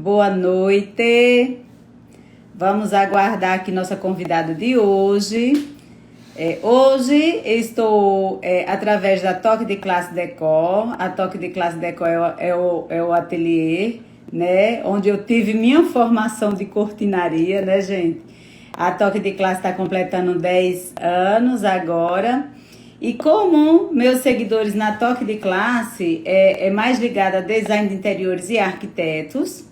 Boa noite. Vamos aguardar aqui nossa convidada de hoje. Hoje estou através da Toque de Classe Decor. A Toque de Classe Decor é o ateliê, né? Onde eu tive minha formação de cortinaria, né, gente? A Toque de Classe está completando 10 anos agora. E como meus seguidores na Toque de Classe é mais ligada a design de interiores e arquitetos,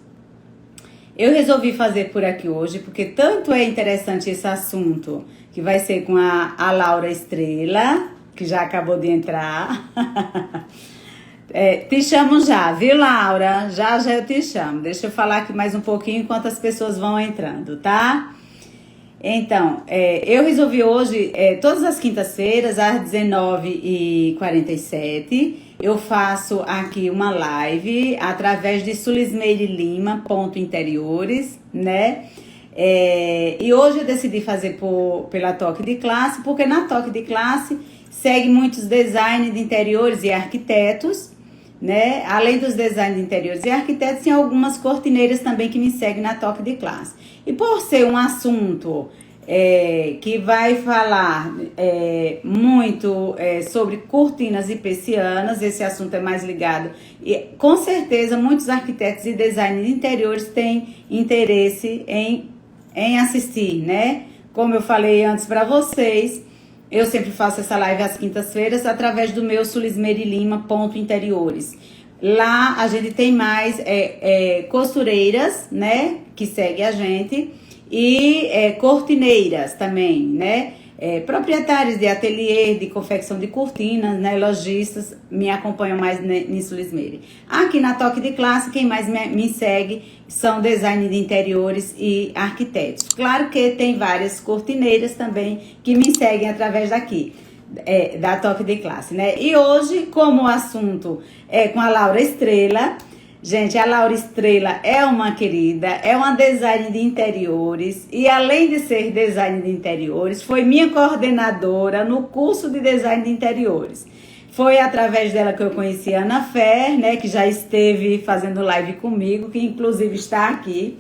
eu resolvi fazer por aqui hoje, porque tanto é interessante esse assunto, que vai ser com a Laura Estrela, que já acabou de entrar. Te chamo já, viu, Laura? Já eu te chamo. Deixa eu falar aqui mais um pouquinho enquanto as pessoas vão entrando, tá? Então, eu resolvi hoje, todas as quintas-feiras, às 19h47, eu faço aqui uma live através de sulismeirelima.interiores, né? E hoje eu decidi fazer pela Toque de Classe, porque na Toque de Classe segue muitos designers de interiores e arquitetos, né? Além dos designers de interiores e arquitetos, tem algumas cortineiras também que me seguem na Toque de Classe. E por ser um assunto que vai falar muito sobre cortinas e persianas, esse assunto é mais ligado, e com certeza muitos arquitetos e designers de interiores têm interesse em assistir, né? Como eu falei antes para vocês, eu sempre faço essa live às quintas-feiras através do meu sulismeirelima.interiores. Lá a gente tem mais costureiras, né, que seguem a gente, e cortineiras também, né, proprietários de ateliê, de confecção de cortinas, né, lojistas, me acompanham mais nisso, Lismeire. Aqui na Toque de Classe, quem mais me segue são designers de interiores e arquitetos. Claro que tem várias cortineiras também que me seguem através daqui. Da Toque de Classe, né? E hoje, como o assunto é com a Laura Estrela, gente, a Laura Estrela é uma querida, é uma designer de interiores e além de ser designer de interiores, foi minha coordenadora no curso de design de interiores. Foi através dela que eu conheci a Ana Fer, né, que já esteve fazendo live comigo, que inclusive está aqui.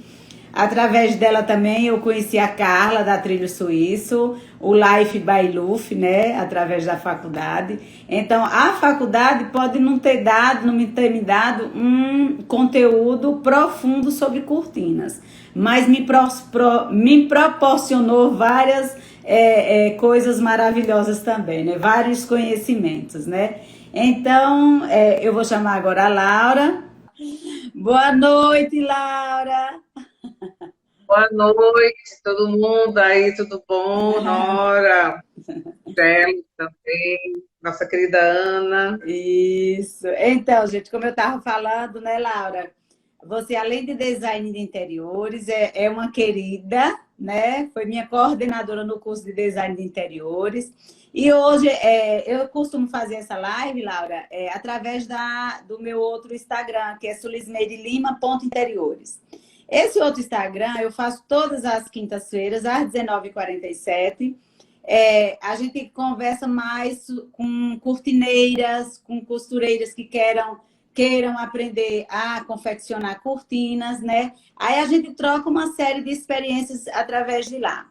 Através dela também eu conheci a Carla, da Trilho Suíço, o Life by Luf, né, através da faculdade. Então, a faculdade pode não ter me dado um conteúdo profundo sobre cortinas, mas me proporcionou várias coisas maravilhosas também, né, vários conhecimentos, né. Então, eu vou chamar agora a Laura. Boa noite, Laura! Boa noite, todo mundo aí, tudo bom? Nora, Célio também, nossa querida Ana. Isso. Então, gente, como eu estava falando, né, Laura? Você, além de design de interiores, é uma querida, né? Foi minha coordenadora no curso de design de interiores. E hoje eu costumo fazer essa live, Laura, através do meu outro Instagram, que é sulismeirelima.interiores. Esse outro Instagram eu faço todas as quintas-feiras, às 19h47. A gente conversa mais com cortineiras, com costureiras que queiram aprender a confeccionar cortinas, né? Aí a gente troca uma série de experiências através de lá.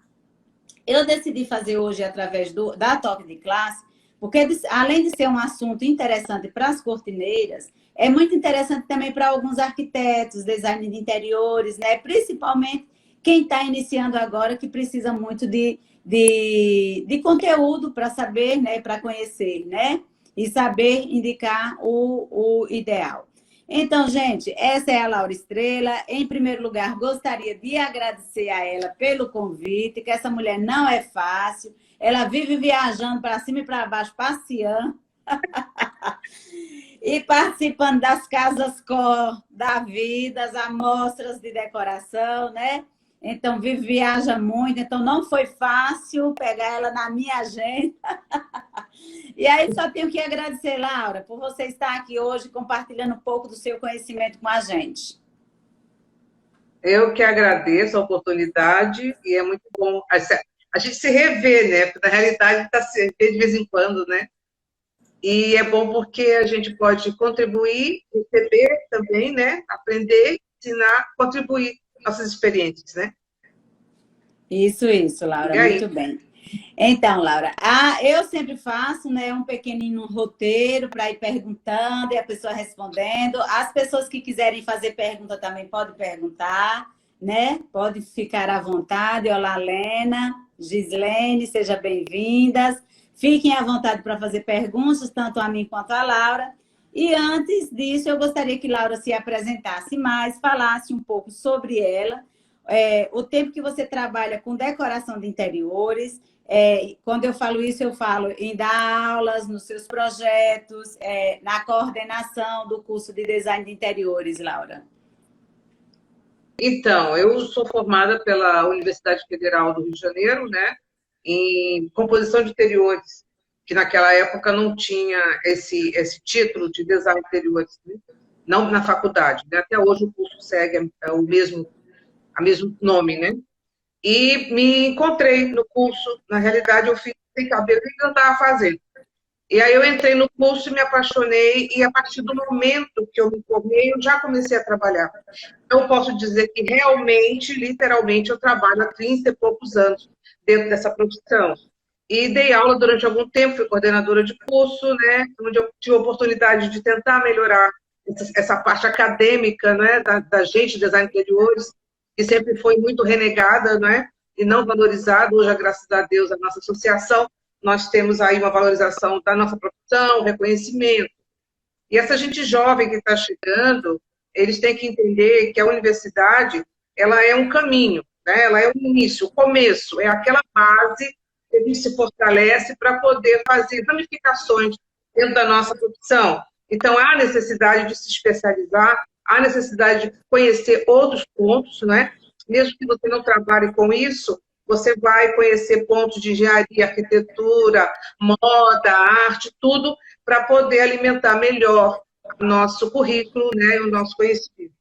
Eu decidi fazer hoje através da Toque de Classe, porque além de ser um assunto interessante para as cortineiras, é muito interessante também para alguns arquitetos, design de interiores, né? Principalmente quem está iniciando agora, que precisa muito de conteúdo para saber, né? Para conhecer, né? E saber indicar o ideal. Então, gente, essa é a Laura Estrela. Em primeiro lugar, gostaria de agradecer a ela pelo convite, que essa mulher não é fácil. Ela vive viajando para cima e para baixo, passeando. E participando das casas cor da vida, as amostras de decoração, né? Então, viaja muito. Então, não foi fácil pegar ela na minha agenda. E aí, só tenho que agradecer, Laura, por você estar aqui hoje compartilhando um pouco do seu conhecimento com a gente. Eu que agradeço a oportunidade e é muito bom a gente se rever, né? Porque na realidade está se rever de vez em quando, né? E é bom porque a gente pode contribuir, receber também, né? Aprender ensinar, contribuir nossas experiências, né? Isso, Laura, E aí? muito bem. Então, Laura, eu sempre faço, né, um pequenino roteiro para ir perguntando e a pessoa respondendo. As pessoas que quiserem fazer pergunta também podem perguntar, né? Pode ficar à vontade. Olá, Lena, Gislene, sejam bem-vindas. Fiquem à vontade para fazer perguntas, tanto a mim quanto a Laura. E antes disso, eu gostaria que Laura se apresentasse mais, falasse um pouco sobre ela, o tempo que você trabalha com decoração de interiores. Quando eu falo isso, eu falo em dar aulas nos seus projetos, na coordenação do curso de design de interiores, Laura. Então, eu sou formada pela Universidade Federal do Rio de Janeiro, né, em composição de interiores, que naquela época não tinha esse título de design de interiores, né? Não na faculdade, né? Até hoje o curso segue o mesmo nome, né? E me encontrei no curso, na realidade eu fiz sem saber o que eu estava fazendo. E aí eu entrei no curso e me apaixonei, e a partir do momento que eu me formei, eu já comecei a trabalhar. Então, eu posso dizer que realmente, literalmente, eu trabalho há 30 e poucos anos dentro dessa profissão. E dei aula durante algum tempo, fui coordenadora de curso, né, onde eu tive a oportunidade de tentar melhorar essa parte acadêmica, né, da gente, design de interiores, que sempre foi muito renegada, né, e não valorizada. Hoje, graças a Deus, a nossa associação, nós temos aí uma valorização da nossa profissão, reconhecimento. E essa gente jovem que está chegando, eles têm que entender que a universidade, ela é um caminho, né? Ela é o início, o começo, é aquela base que a gente se fortalece para poder fazer ramificações dentro da nossa profissão. Então, há necessidade de se especializar, há necessidade de conhecer outros pontos, né? Mesmo que você não trabalhe com isso, você vai conhecer pontos de engenharia, arquitetura, moda, arte, tudo, para poder alimentar melhor o nosso currículo, né, e o nosso conhecimento.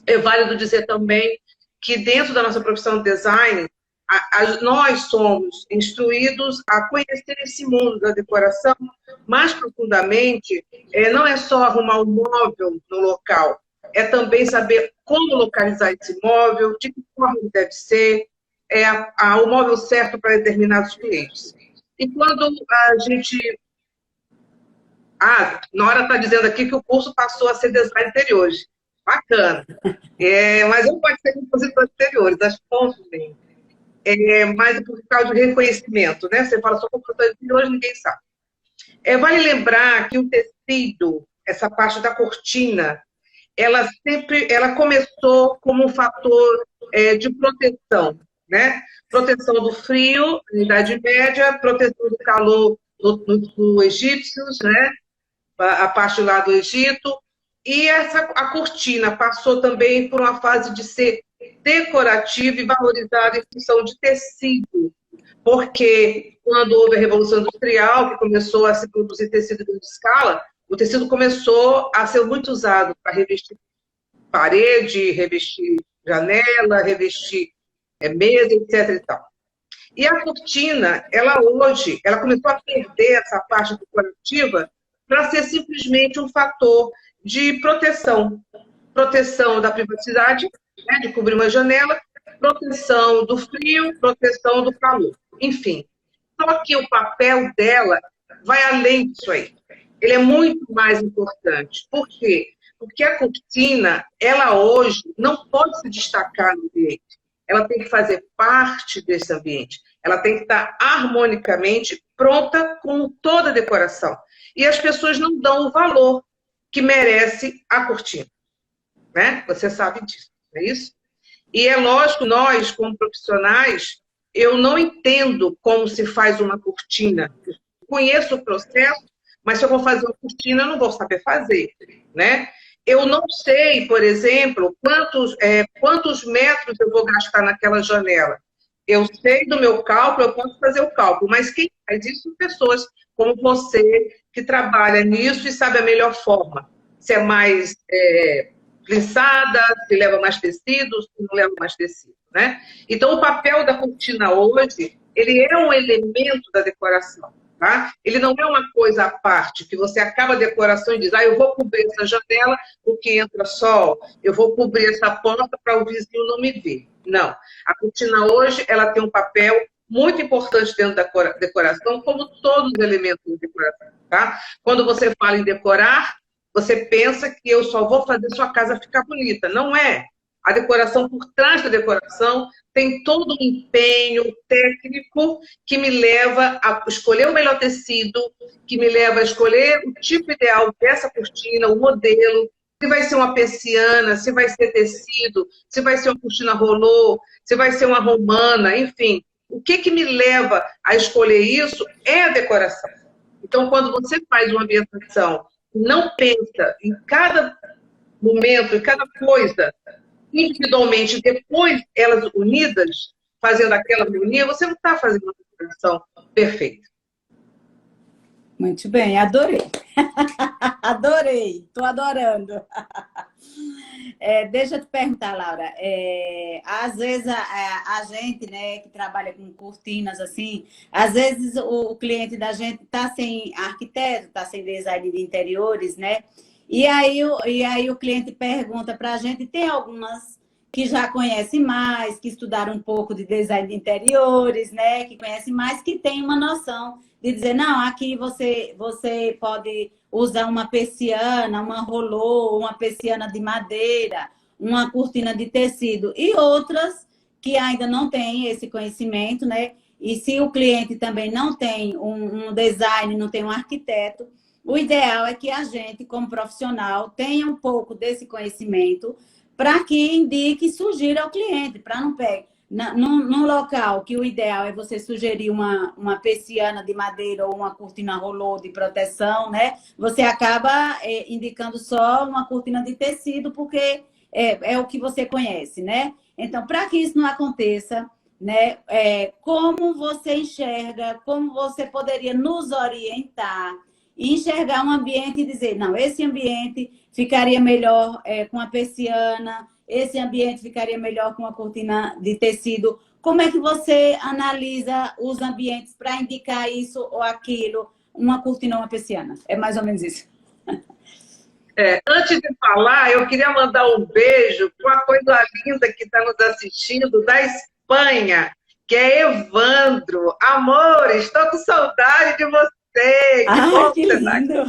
É válido dizer também que dentro da nossa profissão de design, nós somos instruídos a conhecer esse mundo da decoração mais profundamente. Não é só arrumar um móvel no local, é também saber como localizar esse móvel, de que forma ele deve ser, o móvel certo para determinados clientes. E quando a gente... Nora está dizendo aqui que o curso passou a ser design de interiores. Bacana. Mas eu pode ser compositor de interiores, acho que ponto bem. Mas por causa de reconhecimento, né? Você fala só compositor de interiores, ninguém sabe. Vale lembrar que o tecido, essa parte da cortina, ela começou como um fator de proteção, né? Proteção do frio, na Idade Média, proteção do calor dos egípcios, né? A parte lá do Egito. E a cortina passou também por uma fase de ser decorativa e valorizada em função de tecido, porque quando houve a Revolução Industrial, que começou a se produzir tecido em grande escala, o tecido começou a ser muito usado para revestir parede, revestir janela, revestir mesa, etc. E tal. E a cortina, hoje, ela começou a perder essa parte decorativa para ser simplesmente um fator de proteção. Proteção da privacidade, né, de cobrir uma janela, proteção do frio, proteção do calor. Enfim, só que o papel dela vai além disso aí. Ele é muito mais importante. Por quê? Porque a cortina, ela hoje não pode se destacar no ambiente. Ela tem que fazer parte desse ambiente. Ela tem que estar harmonicamente pronta com toda a decoração. E as pessoas não dão o valor que merece a cortina, né? Você sabe disso, não é isso? E é lógico, nós, como profissionais, eu não entendo como se faz uma cortina. Eu conheço o processo, mas se eu vou fazer uma cortina, eu não vou saber fazer, né? Eu não sei, por exemplo, quantos metros eu vou gastar naquela janela. Eu sei do meu cálculo, eu posso fazer o cálculo, mas quem faz isso são pessoas como você, que trabalha nisso e sabe a melhor forma. Se é mais plissada, se leva mais tecido, se não leva mais tecido, né? Então, o papel da cortina hoje, ele é um elemento da decoração, tá? Ele não é uma coisa à parte, que você acaba a decoração e diz, eu vou cobrir essa janela porque entra sol, eu vou cobrir essa porta para o vizinho não me ver. Não. A cortina hoje, ela tem um papel muito importante dentro da decoração, como todos os elementos de decoração, tá? Quando você fala em decorar, você pensa que eu só vou fazer sua casa ficar bonita. Não é. A decoração, por trás da decoração, tem todo um empenho técnico que me leva a escolher o melhor tecido, que me leva a escolher o tipo ideal dessa cortina, o modelo, se vai ser uma persiana, se vai ser tecido, se vai ser uma cortina rolô, se vai ser uma romana, enfim. O que me leva a escolher isso é a decoração. Então, quando você faz uma ambientação, não pensa em cada momento, em cada coisa, individualmente, depois elas unidas, fazendo aquela harmonia, você não está fazendo uma decoração perfeita. Muito bem, adorei. Adorei, estou adorando. Deixa eu te perguntar, Laura. Às vezes a gente, né, que trabalha com cortinas, assim, às vezes o cliente da gente está sem arquiteto, está sem design de interiores, né? E aí o cliente pergunta para a gente, tem algumas que já conhecem mais, que estudaram um pouco de design de interiores, né? Que conhecem mais, que tem uma noção de dizer, não, aqui você pode usar uma persiana, uma rolô, uma persiana de madeira, uma cortina de tecido. E outras que ainda não têm esse conhecimento, né? E se o cliente também não tem um design, não tem um arquiteto, o ideal é que a gente, como profissional, tenha um pouco desse conhecimento para que indique e sugira ao cliente, para não pegar. Num local que o ideal é você sugerir uma persiana de madeira ou uma cortina rolô de proteção, né? Você acaba indicando só uma cortina de tecido, porque é o que você conhece, né? Então, para que isso não aconteça, né? Como você enxerga, como você poderia nos orientar, enxergar um ambiente e dizer, não, esse ambiente ficaria melhor com a persiana, esse ambiente ficaria melhor com a cortina de tecido. Como é que você analisa os ambientes para indicar isso ou aquilo, uma cortina ou uma persiana? É mais ou menos isso. Antes de falar, eu queria mandar um beijo para uma coisa linda que está nos assistindo, da Espanha, que é Evandro. Amor, estou com saudade de você. Que lindo!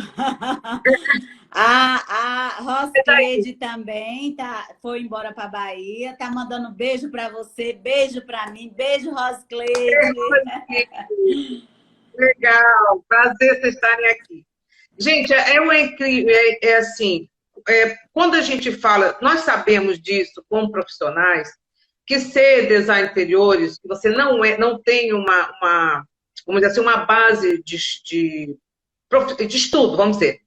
A Rosclede também foi embora para a Bahia. Tá mandando beijo para você, beijo para mim. Beijo, Rosclede. Legal, prazer vocês estarem aqui. Gente, incrível, assim, quando a gente fala, nós sabemos disso como profissionais, que ser design interiores, você não tem uma vamos dizer assim, uma base de estudo, vamos dizer,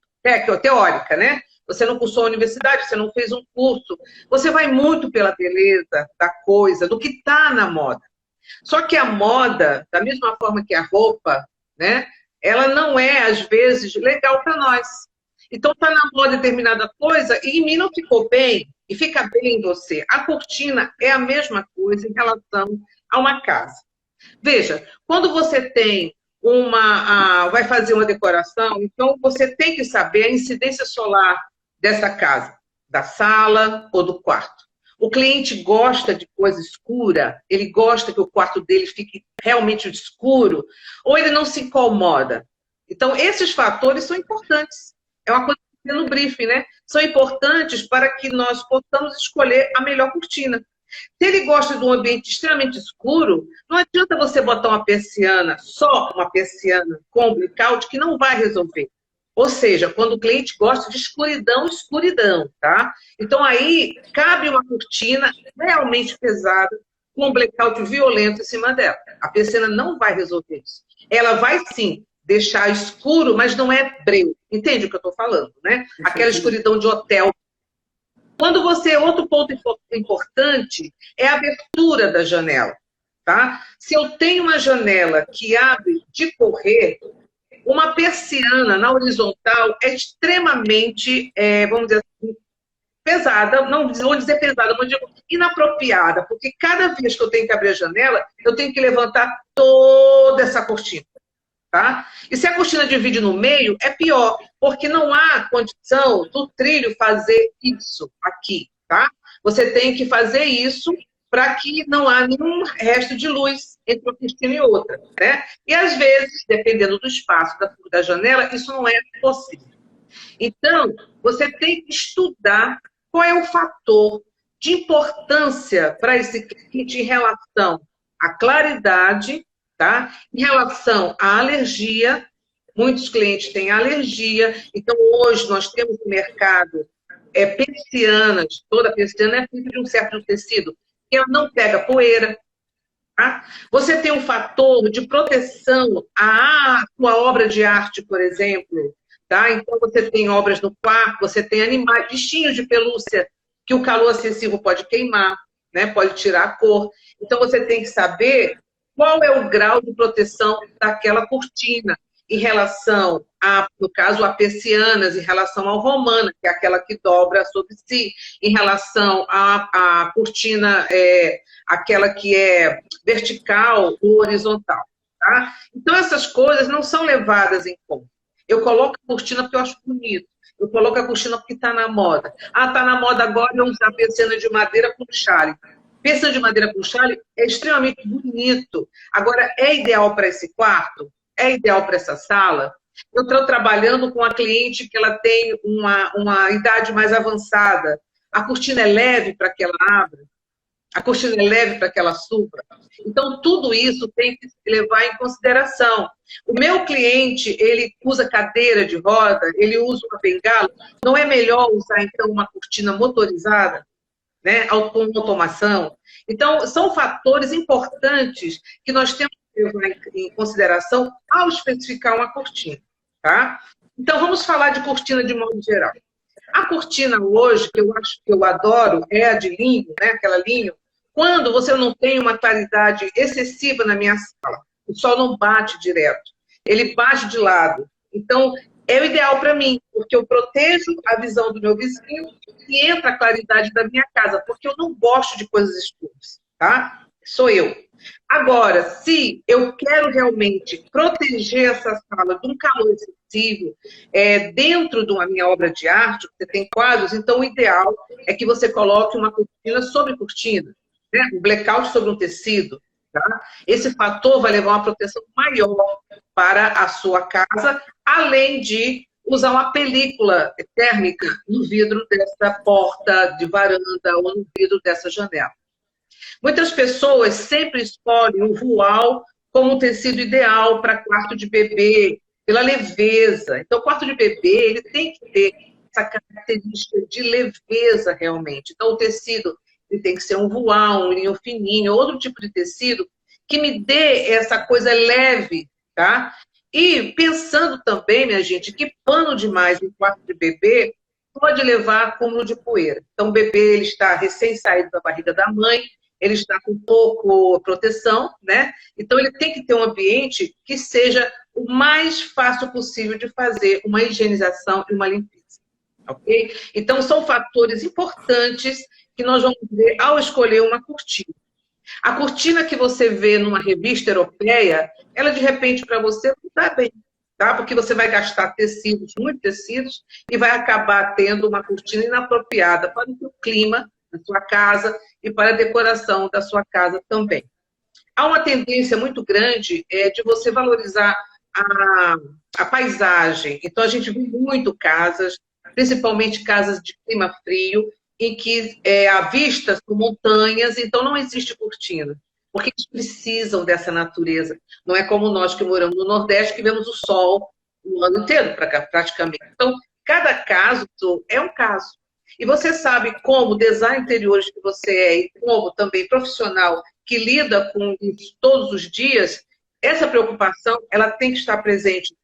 teórica, né? Você não cursou a universidade, você não fez um curso. Você vai muito pela beleza da coisa, do que está na moda. Só que a moda, da mesma forma que a roupa, né? Ela não é, às vezes, legal para nós. Então, está na moda determinada coisa e em mim não ficou bem, e fica bem em você. A cortina é a mesma coisa em relação a uma casa. Veja, quando você tem vai fazer uma decoração, então você tem que saber a incidência solar dessa casa, da sala ou do quarto. O cliente gosta de coisa escura, ele gosta que o quarto dele fique realmente escuro, ou ele não se incomoda. Então, esses fatores são importantes. É uma coisa que no briefing, né? São importantes para que nós possamos escolher a melhor cortina. Se ele gosta de um ambiente extremamente escuro, não adianta você botar uma persiana, só uma persiana com blackout, que não vai resolver. Ou seja, quando o cliente gosta de escuridão, escuridão, tá? Então aí cabe uma cortina realmente pesada, com um blackout violento em cima dela. A persiana não vai resolver isso. Ela vai sim deixar escuro, mas não é breu. Entende o que eu estou falando, né? Aquela escuridão de hotel. Outro ponto importante é a abertura da janela, tá? Se eu tenho uma janela que abre de correr, uma persiana na horizontal é extremamente, vamos dizer assim, pesada, não vou dizer pesada, mas digo inapropriada, porque cada vez que eu tenho que abrir a janela, eu tenho que levantar toda essa cortina, tá? E se a cortina divide no meio, é pior, porque não há condição do trilho fazer isso aqui, tá? Você tem que fazer isso para que não há nenhum resto de luz entre uma cortina e outra, né? E às vezes, dependendo do espaço da janela, isso não é possível. Então, você tem que estudar qual é o fator de importância para esse kit em relação à claridade, tá? Em relação à alergia. Muitos clientes têm alergia, então hoje nós temos no mercado persianas, toda persiana é feita de um certo tecido, que ela não pega poeira. Tá? Você tem um fator de proteção à sua obra de arte, por exemplo. Tá? Então, você tem obras no quarto, você tem animais, bichinhos de pelúcia, que o calor excessivo pode queimar, né? Pode tirar a cor. Então, você tem que saber qual é o grau de proteção daquela cortina em relação a, no caso, a persianas, em relação ao romana, que é aquela que dobra sobre si, em relação à cortina, aquela que é vertical ou horizontal. Tá? Então, essas coisas não são levadas em conta. Eu coloco a cortina porque eu acho bonito. Eu coloco a cortina porque está na moda. Ah, está na moda agora eu usar persiana de madeira com chale. Persiana de madeira com chale é extremamente bonito. Agora, é ideal para esse quarto? É ideal para essa sala? Eu estou trabalhando com uma cliente que ela tem uma idade mais avançada. A cortina é leve para que ela abra? A cortina é leve para que ela suba? Então, tudo isso tem que se levar em consideração. O meu cliente, ele usa cadeira de roda, ele usa uma bengala. Não é melhor usar, então, uma cortina motorizada, né, com automação? Então, são fatores importantes que nós temos que levar em consideração ao especificar uma cortina, tá? Então, vamos falar de cortina de modo geral. A cortina hoje, que eu acho que eu adoro, é a de linho, né, aquela linho. Quando você não tem uma claridade excessiva na minha sala, o sol não bate direto, ele bate de lado. Então, é o ideal para mim, porque eu protejo a visão do meu vizinho e entra a claridade da minha casa, porque eu não gosto de coisas escuras, tá? Sou eu. Agora, se eu quero realmente proteger essa sala de um calor excessivo, dentro de uma minha obra de arte, você tem quadros, então o ideal é que você coloque uma cortina sobre cortina, né? Um blackout sobre um tecido. Tá? Esse fator vai levar uma proteção maior para a sua casa, além de usar uma película térmica no vidro dessa porta de varanda ou no vidro dessa janela. Muitas pessoas sempre escolhem o voal como um tecido ideal para quarto de bebê, pela leveza. Então, o quarto de bebê ele tem que ter essa característica de leveza realmente. Então, o tecido ele tem que ser um voal, um linho fininho, outro tipo de tecido que me dê essa coisa leve, tá? E pensando também, minha gente, que pano demais em quarto de bebê pode levar a acúmulo de poeira. Então, o bebê ele está recém-saído da barriga da mãe, ele está com pouco proteção, né? Então, ele tem que ter um ambiente que seja o mais fácil possível de fazer uma higienização e uma limpeza, ok? Então, são fatores importantes que nós vamos ver ao escolher uma cortina. A cortina que você vê numa revista europeia, ela de repente para você não está bem, tá? Porque você vai gastar tecidos, muitos tecidos, e vai acabar tendo uma cortina inapropriada para o seu clima da sua casa e para a decoração da sua casa também. Há uma tendência muito grande de você valorizar a paisagem. Então, a gente vê muito casas, principalmente casas de clima frio, em que a vista são montanhas, então não existe cortina, porque eles precisam dessa natureza. Não é como nós que moramos no Nordeste, que vemos o sol o ano inteiro, praticamente. Então, cada caso é um caso. E você sabe como design interiores que você é e como também profissional que lida com isso todos os dias, essa preocupação ela tem que estar presente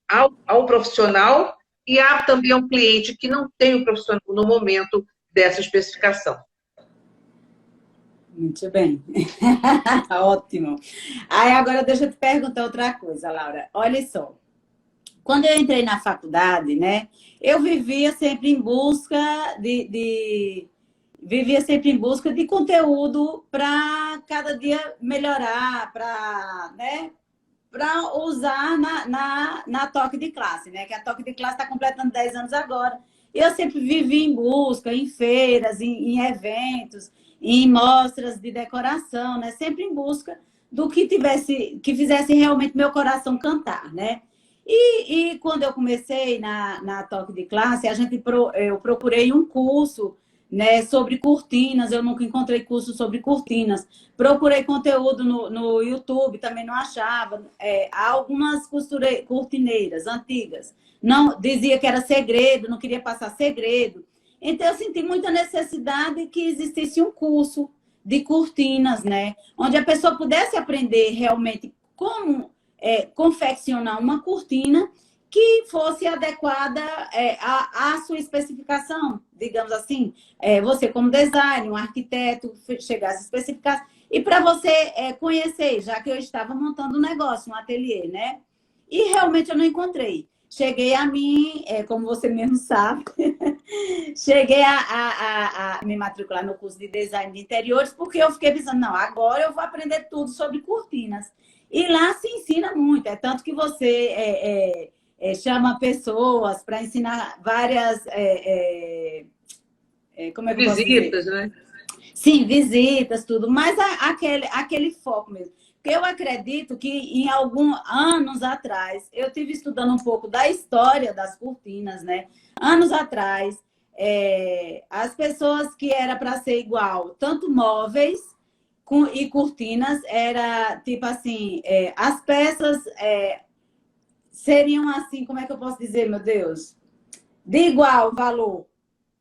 ao profissional e há também um cliente que não tem o profissional no momento dessa especificação. Muito bem. Ótimo. Aí agora deixa eu te perguntar outra coisa, Laura. Olha só. Quando eu entrei na faculdade, né, eu vivia sempre em busca de conteúdo para cada dia melhorar, para, né, para usar na Toque de Classe, né? Que a Toque de Classe está completando 10 anos agora. Eu sempre vivi em busca, em feiras, em eventos, em mostras de decoração, né? Sempre em busca do que fizesse realmente meu coração cantar, né? E quando eu comecei na Toque de Classe, eu procurei um curso, né, sobre cortinas. Eu nunca encontrei curso sobre cortinas. Procurei conteúdo no YouTube, também não achava. Há algumas cortineiras antigas. Não dizia que era segredo, não queria passar segredo. Então, eu senti muita necessidade que existisse um curso de cortinas, né? Onde a pessoa pudesse aprender realmente como confeccionar uma cortina que fosse adequada à sua especificação, digamos assim. Você, como designer, um arquiteto, chegasse a especificar. E para você conhecer, já que eu estava montando um negócio, um ateliê, né? E realmente eu não encontrei. Cheguei a mim, como você mesmo sabe, cheguei a me matricular no curso de design de interiores, porque eu fiquei pensando, não, agora eu vou aprender tudo sobre cortinas. E lá se ensina muito, é tanto que você chama pessoas para ensinar várias. Como é que eu posso dizer? Visitas, né? Sim, visitas, tudo, mas aquele foco mesmo. Porque eu acredito que em alguns anos atrás, eu estive estudando um pouco da história das cortinas, né? Anos atrás, as pessoas que era para ser igual, tanto móveis e cortinas, era tipo assim, as peças seriam assim, como é que eu posso dizer, meu Deus? De igual valor,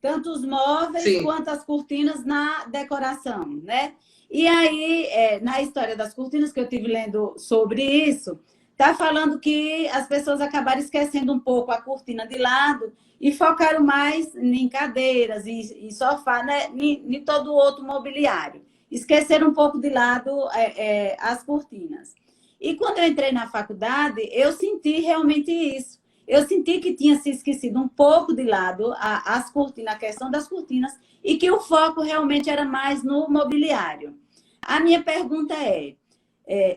tanto os móveis Sim. quanto as cortinas na decoração, né? E aí, na história das cortinas, que eu estive lendo sobre isso, tá falando que as pessoas acabaram esquecendo um pouco a cortina de lado e focaram mais em cadeiras, em sofá, né? Em todo o outro mobiliário. Esqueceram um pouco de lado as cortinas. E quando eu entrei na faculdade, eu senti realmente isso. Eu senti que tinha se esquecido um pouco de lado as cortinas, a questão das cortinas, e que o foco realmente era mais no mobiliário. A minha pergunta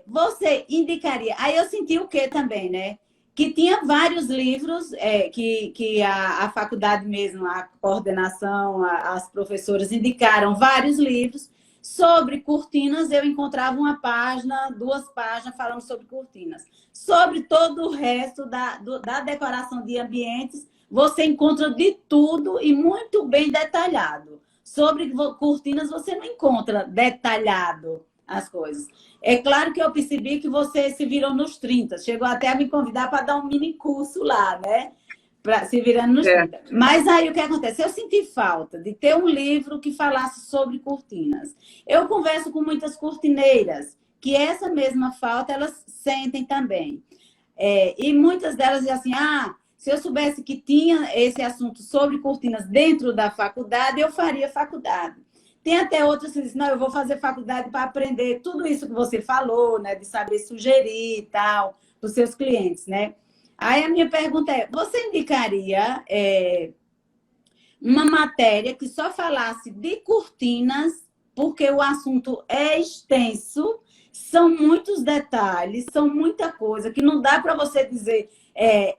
você indicaria... Aí eu senti o quê também, né? Que tinha vários livros que a faculdade mesmo, a coordenação, as professoras indicaram vários livros sobre cortinas. Eu encontrava uma página, 2 páginas falando sobre cortinas. Sobre todo o resto da decoração de ambientes, você encontra de tudo e muito bem detalhado. Sobre cortinas, você não encontra detalhado as coisas. É claro que eu percebi que você se virou nos 30. Chegou até a me convidar para dar um mini curso lá, né? Se virando nos 30. Mas aí o que acontece? Eu senti falta de ter um livro que falasse sobre cortinas. Eu converso com muitas cortineiras, que essa mesma falta elas sentem também. E muitas delas dizem assim, se eu soubesse que tinha esse assunto sobre cortinas dentro da faculdade, eu faria faculdade. Tem até outras que dizem, não, eu vou fazer faculdade para aprender tudo isso que você falou, né? De saber sugerir e tal, para os seus clientes, né? Aí a minha pergunta você indicaria uma matéria que só falasse de cortinas, porque o assunto é extenso, são muitos detalhes, são muita coisa, que não dá para você dizer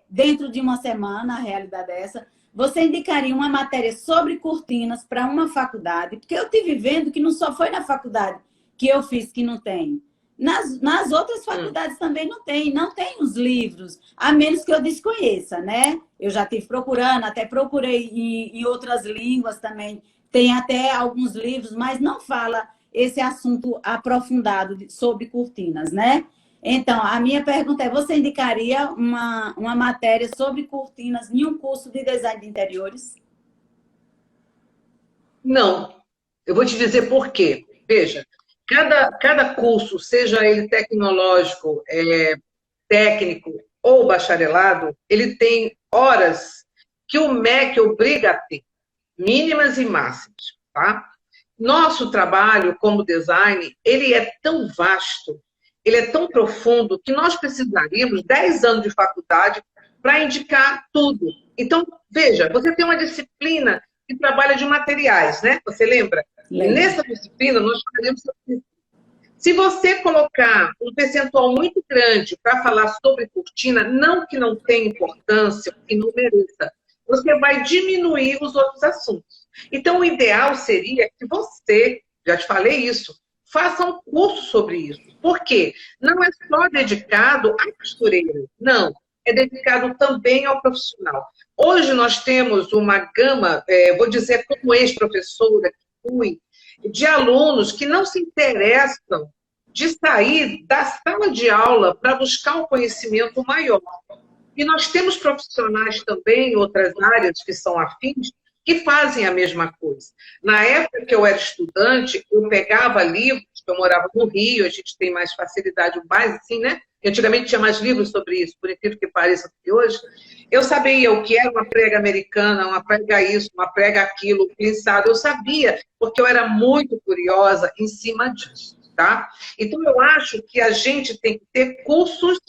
dentro de uma semana, a realidade é essa. Você indicaria uma matéria sobre cortinas para uma faculdade? Porque eu estive vendo que não só foi na faculdade que eu fiz que não tem. Nas outras faculdades também não tem os livros, a menos que eu desconheça, né? Eu já estive procurando, até procurei em outras línguas também, tem até alguns livros, mas não fala esse assunto aprofundado sobre cortinas, né? Então, a minha pergunta você indicaria uma matéria sobre cortinas em um curso de design de interiores? Não. Eu vou te dizer por quê. Veja, cada curso, seja ele tecnológico, técnico ou bacharelado, ele tem horas que o MEC obriga a ter, mínimas e máximas, tá? Nosso trabalho como design, ele é tão vasto, ele é tão profundo, que nós precisaríamos 10 anos de faculdade para indicar tudo. Então, veja, você tem uma disciplina que trabalha de materiais, né? Você lembra? Lembro. Nessa disciplina, nós falaremos sobre Se você colocar um percentual muito grande para falar sobre cortina, não que não tenha importância, que não mereça, você vai diminuir os outros assuntos. Então, o ideal seria que você, já te falei isso, faça um curso sobre isso. Por quê? Não é só dedicado à costureira, não. É dedicado também ao profissional. Hoje nós temos uma gama, vou dizer como ex-professora que fui, de alunos que não se interessam de sair da sala de aula para buscar um conhecimento maior. E nós temos profissionais também em outras áreas que são afins, que fazem a mesma coisa. Na época que eu era estudante, eu pegava livros, eu morava no Rio, a gente tem mais facilidade, mais assim, né? Antigamente tinha mais livros sobre isso, por incrível que pareça que hoje. Eu sabia o que era uma prega americana, uma prega isso, uma prega aquilo, pinçado. Eu sabia, porque eu era muito curiosa em cima disso, tá? Então, eu acho que a gente tem que ter cursos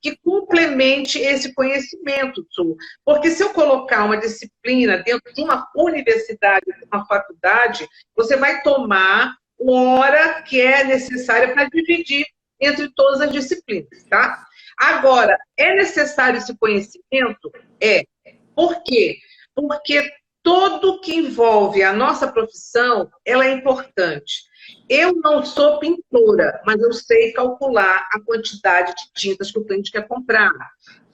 que complemente esse conhecimento, Su. Porque se eu colocar uma disciplina dentro de uma universidade, de uma faculdade, você vai tomar hora que é necessária para dividir entre todas as disciplinas, tá? Agora, é necessário esse conhecimento? É. Por quê? Porque tudo que envolve a nossa profissão, ela é importante. Eu não sou pintora, mas eu sei calcular a quantidade de tintas que o cliente quer comprar.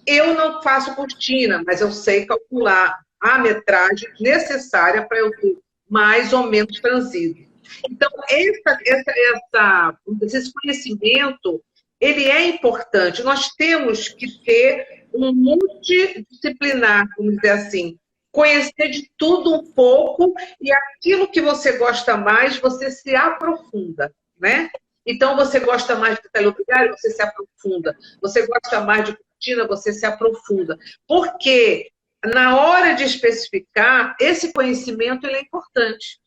Eu não faço cortina, mas eu sei calcular a metragem necessária para eu ter mais ou menos transido. Então, esse conhecimento, ele é importante. Nós temos que ter um multidisciplinar, vamos dizer assim, conhecer de tudo um pouco e aquilo que você gosta mais, você se aprofunda, né? Então, você gosta mais de teleoperário, você se aprofunda. Você gosta mais de cortina, você se aprofunda. Porque na hora de especificar, esse conhecimento ele é importante.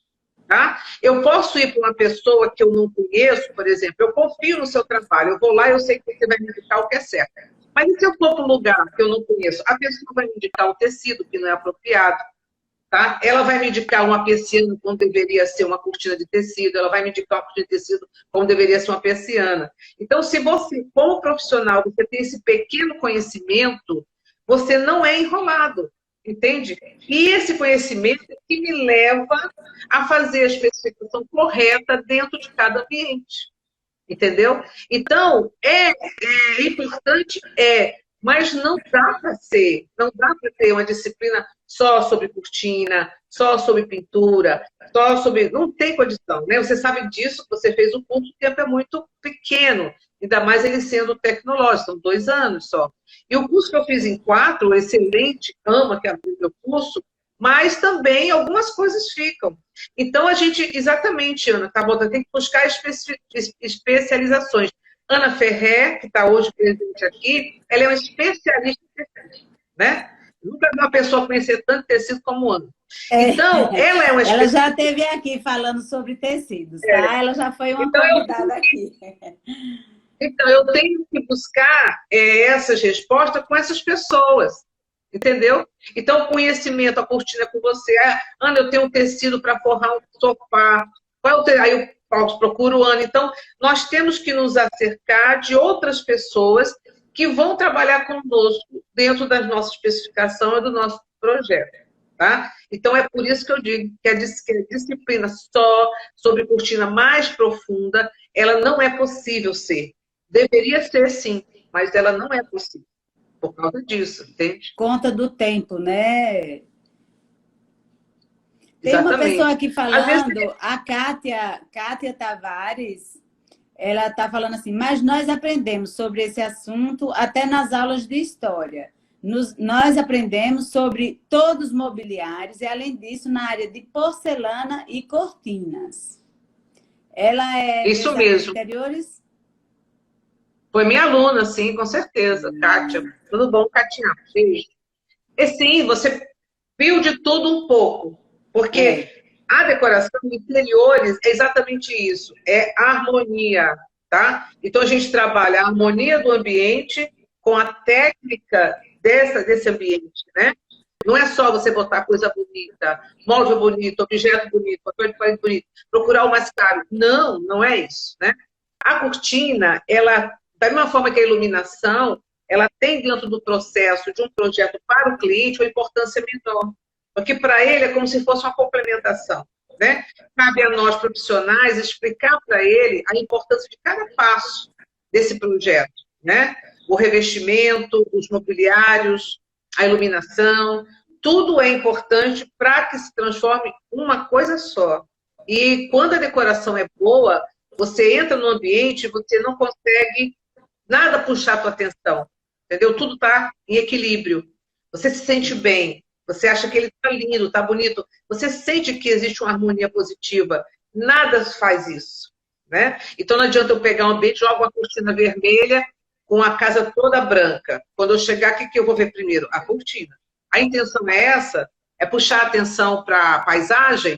Tá? Eu posso ir para uma pessoa que eu não conheço, por exemplo, eu confio no seu trabalho, eu vou lá e eu sei que você vai me indicar o que é certo. Mas e se eu for para um lugar que eu não conheço? A pessoa vai me indicar um tecido que não é apropriado, tá? Ela vai me indicar uma persiana como deveria ser uma cortina de tecido, ela vai me indicar uma cortina de tecido como deveria ser uma persiana. Então, se você, como profissional, você tem esse pequeno conhecimento, você não é enrolado. Entende? E esse conhecimento é que me leva a fazer a especificação correta dentro de cada ambiente. Entendeu? Então, é importante, mas não dá para ser, não dá para ter uma disciplina só sobre cortina, só sobre pintura, só sobre. Não tem condição, né? Você sabe disso, você fez o curso, o tempo é muito pequeno, ainda mais ele sendo tecnológico, são 2 anos só. E o curso que eu fiz em 4, excelente, ama que abriu meu curso, mas também algumas coisas ficam. Então, a gente, exatamente, Ana, tá bom, tem que buscar especializações. Ana Ferrer, que está hoje presente aqui, ela é uma especialista em tecido, né? Nunca vi uma pessoa conhecer tanto tecido como Ana. Então, ela é uma especialista. Ela já esteve aqui falando sobre tecidos, tá? Ela já foi uma convidada aqui. Então, eu tenho que buscar essas respostas com essas pessoas, entendeu? Então, o conhecimento, a cortina com você. Ana, eu tenho um tecido para forrar um sofá. Aí eu procuro Ana. Então, nós temos que nos acercar de outras pessoas que vão trabalhar conosco dentro da nossa especificação e do nosso projeto. Tá? Então, é por isso que eu digo que a disciplina só sobre cortina mais profunda, ela não é possível ser. Deveria ser, sim, mas ela não é possível. Por causa disso, entende? Conta do tempo, né? Tem Exatamente. uma pessoa aqui falando, a Kátia Tavares, ela está falando assim, mas nós aprendemos sobre esse assunto até nas aulas de história. Nós aprendemos sobre todos os mobiliários e, além disso, na área de porcelana e cortinas. Ela é isso mesmo. Interiores? Foi minha aluna, sim, com certeza. Kátia, tudo bom, Katinha? E sim, você viu de tudo um pouco, porque a decoração de interiores é exatamente isso, é harmonia, tá? Então a gente trabalha a harmonia do ambiente com a técnica desse ambiente, né? Não é só você botar coisa bonita, molde bonito, objeto bonito, papel de parede bonito, procurar o mais caro. Não, não é isso, né? A cortina, ela, da mesma forma que a iluminação, ela tem dentro do processo de um projeto para o cliente uma importância menor. Porque para ele é como se fosse uma complementação. Né? Cabe a nós, profissionais, explicar para ele a importância de cada passo desse projeto. Né? O revestimento, os mobiliários, a iluminação, tudo é importante para que se transforme uma coisa só. E quando a decoração é boa, você entra no ambiente e você não consegue nada puxar a tua atenção. Entendeu? Tudo está em equilíbrio. Você se sente bem. Você acha que ele está lindo, está bonito. Você sente que existe uma harmonia positiva. Nada faz isso. Né? Então não adianta eu pegar um ambiente e jogar uma cortina vermelha com a casa toda branca. Quando eu chegar, o que eu vou ver primeiro? A cortina. A intenção é essa? É puxar a atenção para a paisagem?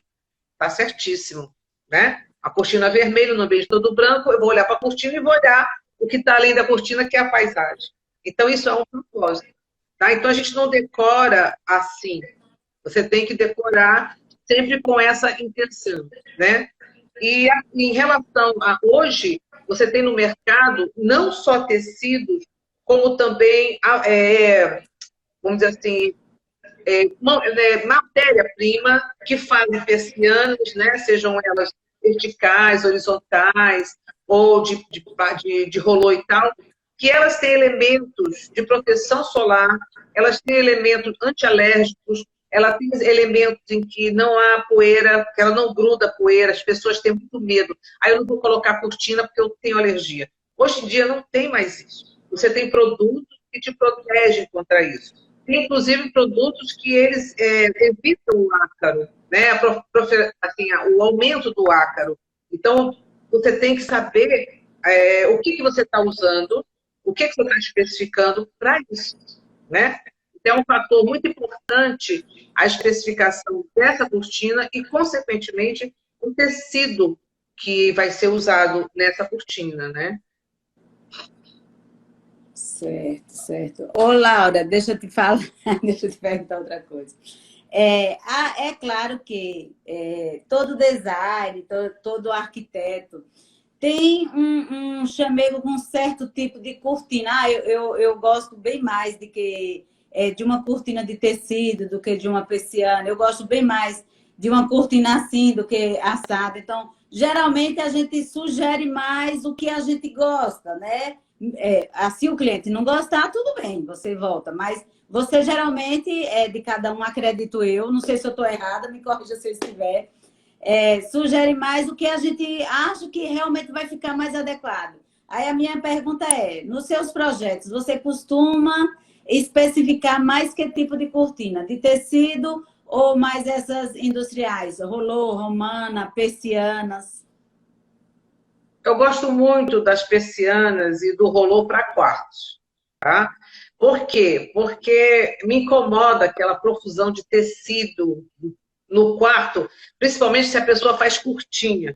Tá certíssimo. Né? A cortina vermelha no ambiente todo branco, eu vou olhar para a cortina e vou olhar o que está além da cortina, que é a paisagem. Então isso é um propósito. Tá? Então, a gente não decora assim. Você tem que decorar sempre com essa intenção. Né? E em relação a hoje, você tem no mercado não só tecidos, como também, vamos dizer assim, matéria-prima que fazem persianas, né? Sejam elas verticais, horizontais, ou de rolô e tal, que elas têm elementos de proteção solar, elas têm elementos antialérgicos, ela tem elementos em que não há poeira, que ela não gruda poeira, as pessoas têm muito medo. Aí eu não vou colocar cortina porque eu tenho alergia. Hoje em dia não tem mais isso. Você tem produtos que te protegem contra isso. Tem, inclusive, produtos que eles evitam o ácaro, né? Assim, o aumento do ácaro. Então, você tem que saber o que você está usando, o que você está especificando para isso, né? Então, é um fator muito importante a especificação dessa cortina e, consequentemente, o tecido que vai ser usado nessa cortina, né? Certo, certo. Ô, Laura, deixa eu te falar, deixa eu te perguntar outra coisa. É claro que todo design, todo arquiteto tem um chamego com um certo tipo de cortina. Eu gosto bem mais de uma cortina de tecido do que de uma persiana. Eu gosto bem mais de uma cortina assim do que assada. Então, geralmente a gente sugere mais o que a gente gosta, né? Assim o cliente não gostar, tudo bem, você volta. Mas você geralmente de cada um, acredito eu. Não sei se eu estou errada, me corrija se eu estiver. Sugere mais o que a gente acha que realmente vai ficar mais adequado. Aí a minha pergunta nos seus projetos, você costuma especificar mais que tipo de cortina? De tecido ou mais essas industriais? Rolô, romana, persianas? Eu gosto muito das persianas e do rolô para quartos. Tá? Por quê? Porque me incomoda aquela profusão de tecido no quarto, principalmente se a pessoa faz curtinha.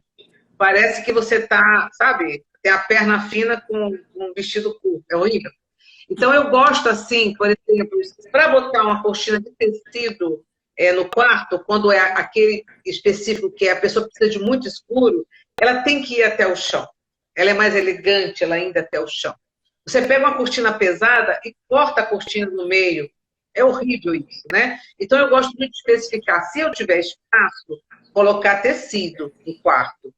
Parece que você está, sabe, tem a perna fina com um vestido curto. É horrível. Então, eu gosto assim, por exemplo, para botar uma cortina de tecido no quarto, quando é aquele específico que a pessoa precisa de muito escuro, ela tem que ir até o chão. Ela é mais elegante, ela ainda até o chão. Você pega uma cortina pesada e corta a cortina no meio. É horrível isso, né? Então, eu gosto muito de especificar. Se eu tiver espaço, colocar tecido no quarto.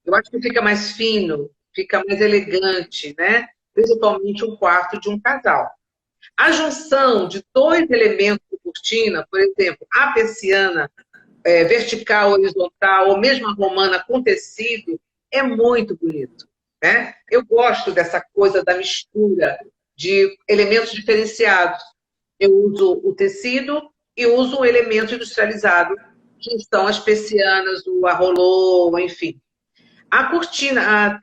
Eu acho que fica mais fino, fica mais elegante, né? Principalmente um quarto de um casal. A junção de dois elementos de cortina, por exemplo, a persiana vertical, horizontal, ou mesmo a romana com tecido, é muito bonito. Né? Eu gosto dessa coisa da mistura de elementos diferenciados. Eu uso o tecido e uso um elemento industrializado, que são as persianas, o arrolô, enfim. A cortina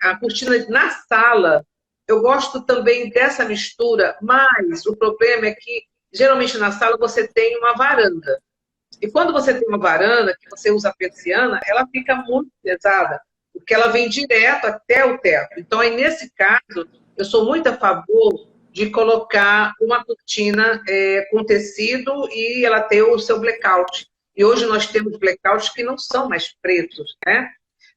na sala, eu gosto também dessa mistura, mas o problema é que, geralmente na sala, você tem uma varanda. E quando você tem uma varanda, que você usa a persiana, ela fica muito pesada, porque ela vem direto até o teto. Então, aí, nesse caso, eu sou muito a favor de colocar uma cortina com tecido e ela ter o seu blackout. E hoje nós temos blackouts que não são mais pretos, né?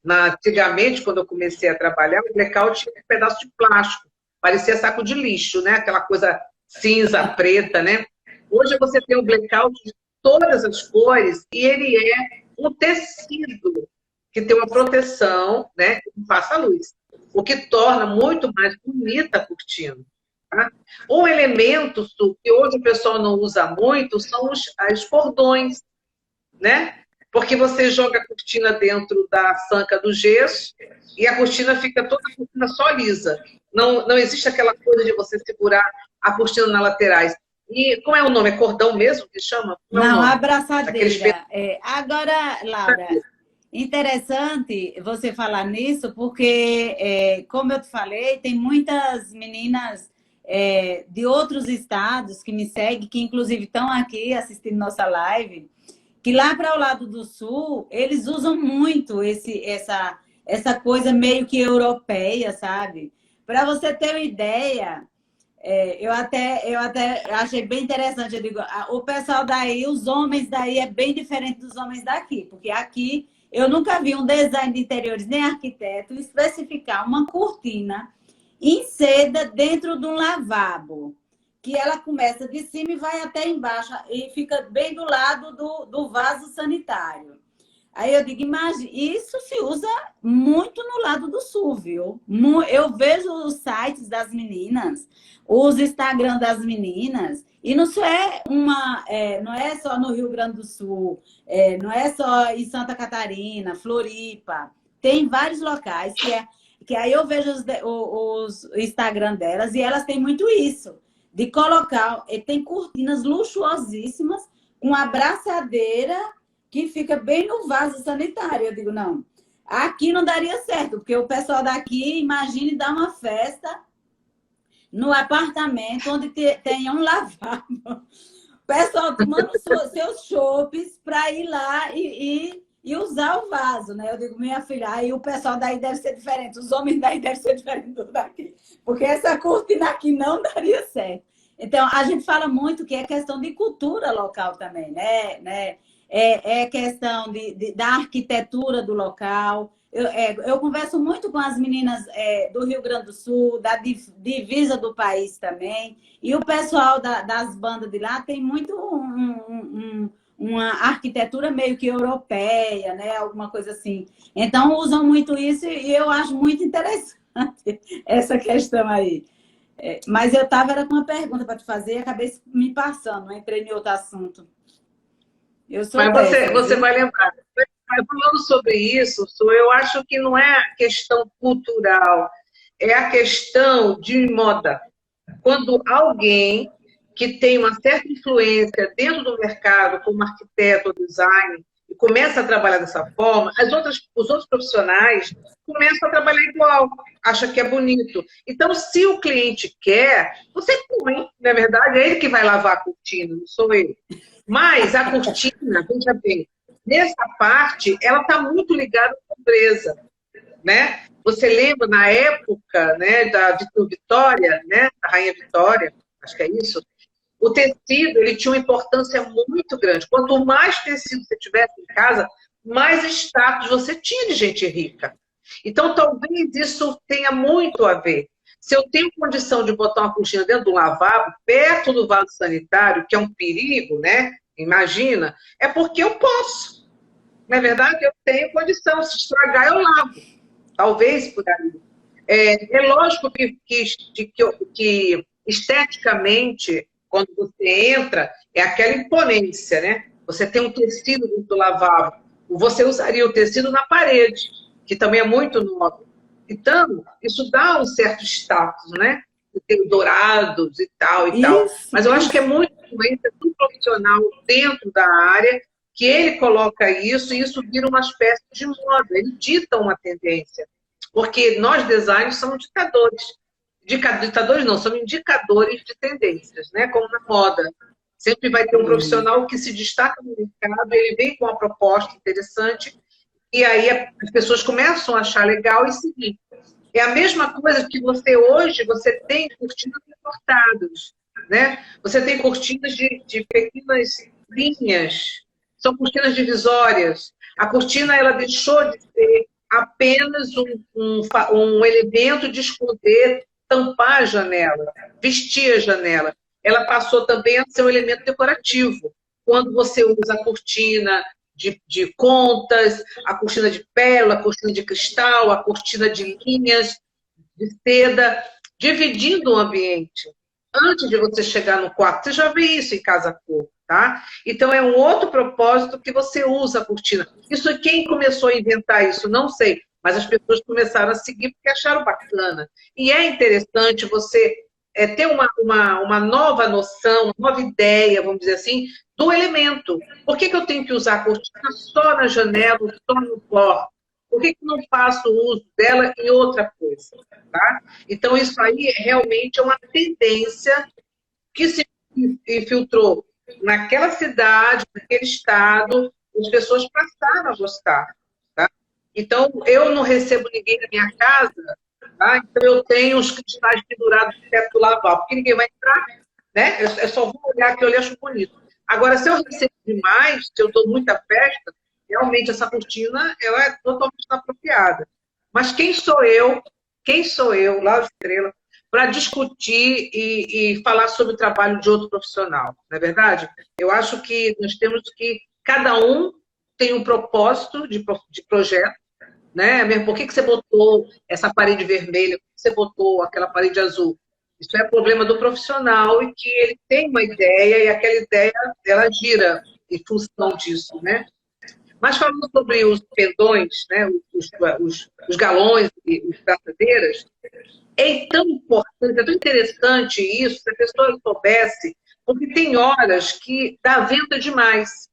Antigamente, quando eu comecei a trabalhar, o blackout tinha um pedaço de plástico, parecia saco de lixo, né? Aquela coisa cinza, preta, né? Hoje você tem um blackout de todas as cores e ele é um tecido que tem uma proteção, né? Que não passa luz, o que torna muito mais bonita a cortina. Tá? Um elemento que hoje o pessoal não usa muito são os cordões, né? Porque você joga a cortina dentro da sanca do gesso e a cortina fica toda a cortina só lisa. Não existe aquela coisa de você segurar a cortina nas laterais. E como é o nome? É cordão mesmo que chama? Como é o Não, nome? abraçadeira. Agora, Laura, interessante você falar nisso, porque, como eu te falei, tem muitas meninas de outros estados que me seguem, que inclusive estão aqui assistindo nossa live, que lá para o lado do sul, eles usam muito essa coisa meio que europeia, sabe? Para você ter uma ideia, eu até achei bem interessante. Eu digo, o pessoal daí, os homens daí é bem diferente dos homens daqui, porque aqui eu nunca vi um design de interiores nem arquiteto especificar uma cortina em seda dentro de um lavabo, que ela começa de cima e vai até embaixo, e fica bem do lado do vaso sanitário. Aí eu digo, imagina, isso se usa muito no lado do sul, viu? Eu vejo os sites das meninas, os Instagram das meninas, e não não é só no Rio Grande do Sul, não é só em Santa Catarina, Floripa, tem vários locais que aí eu vejo os Instagram delas e elas têm muito isso, de colocar, tem cortinas luxuosíssimas, com abraçadeira que fica bem no vaso sanitário. Eu digo, não, aqui não daria certo, porque o pessoal daqui, imagine dar uma festa no apartamento onde tenha um lavabo. O pessoal tomando seus chopes para ir lá e usar o vaso, né? Eu digo, minha filha, aí o pessoal daí deve ser diferente, os homens daí devem ser diferentes do daqui, porque essa cortina aqui não daria certo. Então, a gente fala muito que é questão de cultura local também, né? É questão da arquitetura do local. Eu converso muito com as meninas do Rio Grande do Sul, da divisa do país também, e o pessoal das bandas de lá tem muito uma arquitetura meio que europeia, né? Alguma coisa assim. Então, usam muito isso e eu acho muito interessante essa questão aí. Mas eu estava com uma pergunta para te fazer e acabei me passando, entrei em outro assunto. Mas você vai lembrar. Falando sobre isso, eu acho que não é questão cultural, é a questão de moda. Quando alguém que tem uma certa influência dentro do mercado, como arquiteto ou design, e começa a trabalhar dessa forma, os outros profissionais começam a trabalhar igual, acham que é bonito. Então, se o cliente quer, você põe, na verdade, é ele que vai lavar a cortina, não sou eu. Mas a cortina, veja bem, nessa parte, ela está muito ligada à pobreza, né? Você lembra, na época, né, da Vitória, né, da Rainha Vitória, acho que é isso, o tecido ele tinha uma importância muito grande. Quanto mais tecido você tivesse em casa, mais status você tinha de gente rica. Então, talvez isso tenha muito a ver. Se eu tenho condição de botar uma cortina dentro do lavabo, perto do vaso sanitário, que é um perigo, né? Imagina, é porque eu posso. Na verdade, eu tenho condição. Se estragar, eu lavo. Talvez por aí. É lógico que esteticamente, quando você entra, é aquela imponência, né? Você tem um tecido dentro do lavabo. Você usaria o tecido na parede, que também é muito nobre. Então, isso dá um certo status, né? Tem dourados e tal e tal. Mas eu acho que é muito influência do profissional dentro da área que ele coloca isso e isso vira uma espécie de moda. Ele dita uma tendência. Porque nós, designers, somos ditadores. Ditadores não, somos indicadores de tendências, né? Como na moda. Sempre vai ter um profissional que se destaca no mercado, ele vem com uma proposta interessante e aí as pessoas começam a achar legal e seguir. É a mesma coisa que hoje você tem cortinas importadas, né? Você tem cortinas de pequenas linhas, são cortinas divisórias. A cortina ela deixou de ser apenas um elemento de esconder, tampar a janela, vestir a janela. Ela passou também a ser um elemento decorativo. Quando você usa a cortina de contas, a cortina de pérola, a cortina de cristal, a cortina de linhas, de seda, dividindo o ambiente. Antes de você chegar no quarto, você já vê isso em casa cor, tá? Então é um outro propósito que você usa a cortina. Isso quem começou a inventar isso, não sei, mas as pessoas começaram a seguir porque acharam bacana. E é interessante você ter uma nova noção, uma nova ideia, vamos dizer assim, do elemento. Por que eu tenho que usar a cortina só na janela, só no porta? Por que eu não faço uso dela em outra coisa? Tá? Então, isso aí realmente é uma tendência que se infiltrou naquela cidade, naquele estado, as pessoas passaram a gostar. Tá? Então, eu não recebo ninguém na minha casa, tá? Então eu tenho os cristais pendurados no teto do lavar, porque ninguém vai entrar, né? Eu só vou olhar aquilo ali e acho bonito. Agora, se eu recebo demais, se eu dou muita festa, realmente essa cortina ela é totalmente inapropriada. Mas quem sou eu, Laura Estrela, para discutir e falar sobre o trabalho de outro profissional, não é verdade? Eu acho que nós temos que, cada um tem um propósito de projeto, né? Por que você botou essa parede vermelha? Por que você botou aquela parede azul? Isso é problema do profissional e que ele tem uma ideia e aquela ideia ela gira em função disso, né? Mas falando sobre os pendões, né, os galões e as braçadeiras, é tão importante, é tão interessante isso, se a pessoa soubesse, porque tem horas que dá venta demais.